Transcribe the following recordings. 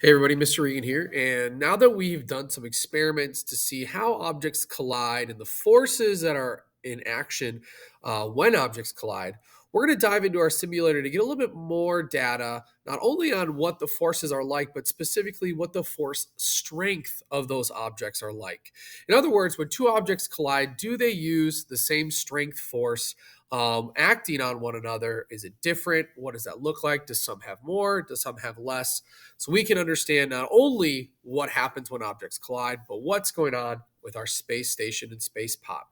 Hey everybody, Mr. Regan here. And now that we've done some experiments to see how objects collide and the forces that are in action when objects collide, we're going to dive into our simulator to get a little bit more data, not only on what the forces are like, but specifically what the force strength of those objects are like. In other words, when two objects collide, do they use the same strength force acting on one another? Is it different? What does that look like? Does some have more? Does some have less? So we can understand not only what happens when objects collide, but what's going on with our space station and space pod.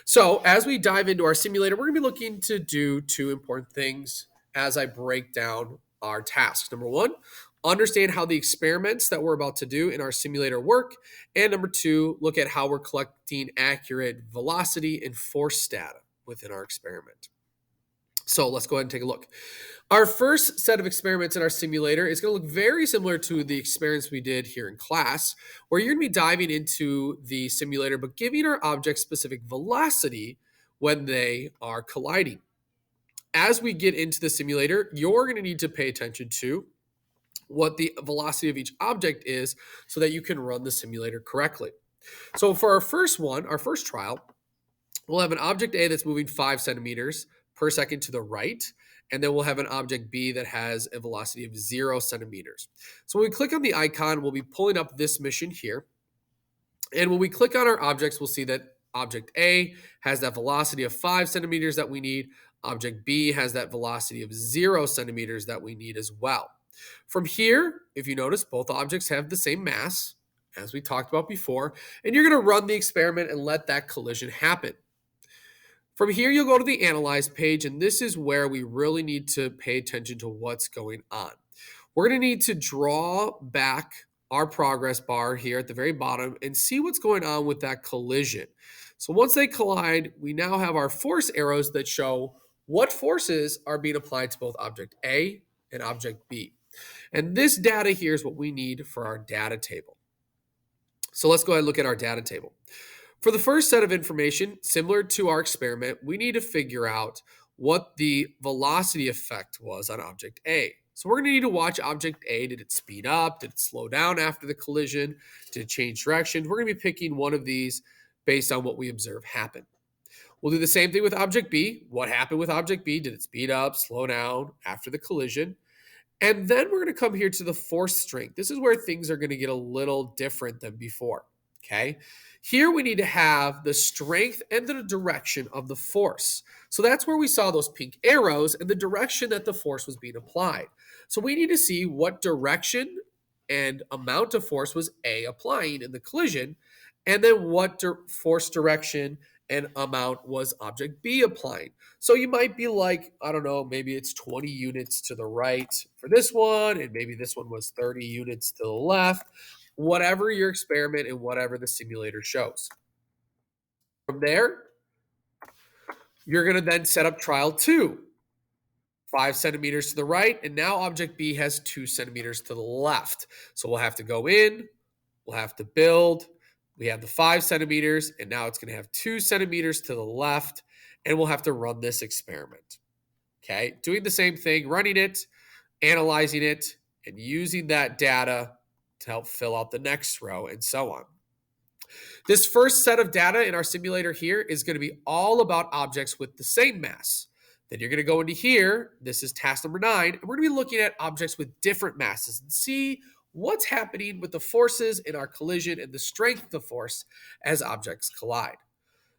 So as we dive into our simulator, we're going to be looking to do two important things as I break down our tasks. Number one, understand how the experiments that we're about to do in our simulator work. And number two, look at how we're collecting accurate velocity and force data within our experiment. So let's go ahead and take a look. Our first set of experiments in our simulator is going to look very similar to the experiments we did here in class, where you're going to be diving into the simulator, but giving our objects specific velocity when they are colliding. As we get into the simulator, you're going to need to pay attention to what the velocity of each object is so that you can run the simulator correctly. So for our first one, our first trial, we'll have an object A that's moving 5 centimeters per second to the right, and then we'll have an object B that has a velocity of 0 centimeters. So when we click on the icon, we'll be pulling up this mission here. And when we click on our objects, we'll see that object A has that velocity of 5 centimeters that we need. Object B has that velocity of 0 centimeters that we need as well. From here, if you notice, both objects have the same mass, as we talked about before, and you're going to run the experiment and let that collision happen. From here, you'll go to the Analyze page, and this is where we really need to pay attention to what's going on. We're going to need to draw back our progress bar here at the very bottom and see what's going on with that collision. So once they collide, we now have our force arrows that show what forces are being applied to both object A and object B. And this data here is what we need for our data table. So let's go ahead and look at our data table. For the first set of information, similar to our experiment, we need to figure out what the velocity effect was on object A. So we're going to need to watch object A. Did it speed up? Did it slow down after the collision? Did it change direction? We're going to be picking one of these based on what we observe happen. We'll do the same thing with object B. What happened with object B? Did it speed up, slow down after the collision? And then we're going to come here to the force strength. This is where things are going to get a little different than before. Okay. Here we need to have the strength and the direction of the force. So that's where we saw those pink arrows and the direction that the force was being applied. So we need to see what direction and amount of force was A applying in the collision, and then what force direction and amount was object B applying. So you might be like, I don't know, maybe it's 20 units to the right for this one, and maybe this one was 30 units to the left, whatever your experiment and whatever the simulator shows. From there, you're going to then set up trial two, 5 centimeters to the right, and now object B has 2 centimeters to the left. So we'll have to go in, we'll have to build. We have the 5 centimeters, and now it's going to have 2 centimeters to the left, and we'll have to run this experiment. Okay, doing the same thing, running it, analyzing it, and using that data to help fill out the next row, and so on. This first set of data in our simulator here is going to be all about objects with the same mass. Then you're going to go into here. This is task number 9, and we're going to be looking at objects with different masses and see what's happening with the forces in our collision and the strength of the force as objects collide.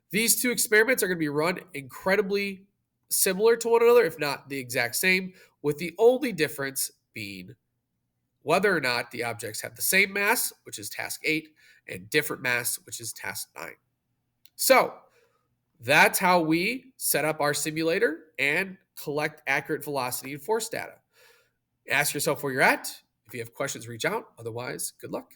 These two experiments are going to be run incredibly similar to one another, if not the exact same, with the only difference being whether or not the objects have the same mass, which is task 8, and different mass, which is task 9. So that's how we set up our simulator and collect accurate velocity and force data. Ask yourself where you're at. If you have questions, reach out. Otherwise, good luck.